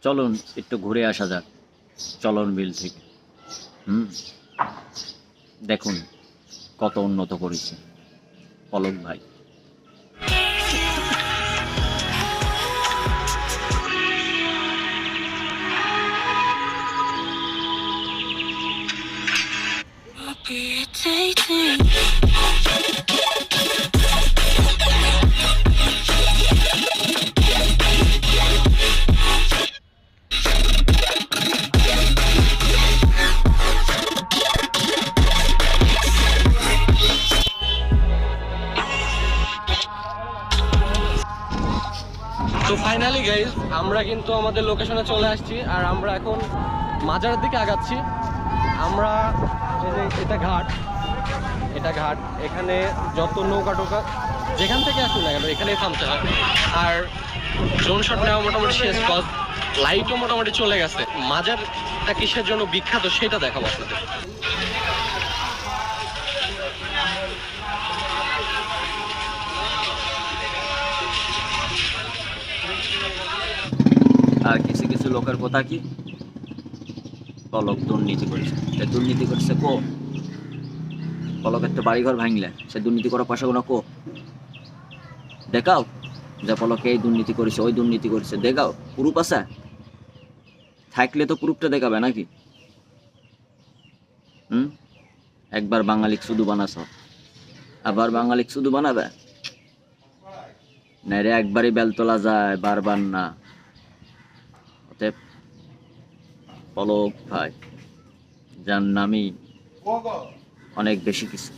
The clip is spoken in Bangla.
চলুন একটু ঘুরে আসা যাক চলন বিল থেকে। হুম, দেখুন কত উন্নত করেছে পলক ভাই। তো ফাইনালি গাইজ আমরা কিন্তু আমাদের লোকেশনে চলে আসছি, আর আমরা এখন মাজারের দিকে আগাচ্ছি। আমরা এই যে এটা ঘাট, এখানে যত নৌকা টোকা যেখান থেকে আসুন না কেন এখানেই থামতে হয়। আর ড্রোন শট নেওয়া মোটামুটি শেষ, লাইটও মোটামুটি চলে গেছে। মাজারটা কিসের জন্য বিখ্যাত সেটা দেখাবো আপনাদের। আর কিছু কিছু লোকের কথা কি পলক দুর্নীতি করেছে। সে দুর্নীতি করছে কো? পলকের তো বাড়িঘর ভাঙলে সে দুর্নীতি করার পয়সা কোনো কো দেখাও যে পলকে এই দুর্নীতি করেছে ওই দুর্নীতি করেছে, দেখাও প্রুফ আছে? থাকলে তো প্রুফটা দেখাবে নাকি? হুম, একবার বাঙালিক শুধু বানাস, আবার বাঙালিক শুধু বানাবে না রে, একবারই বেল তোলা যায় বারবার না। অতএব পলক ভাই যার নামই অনেক বেশি কিছু।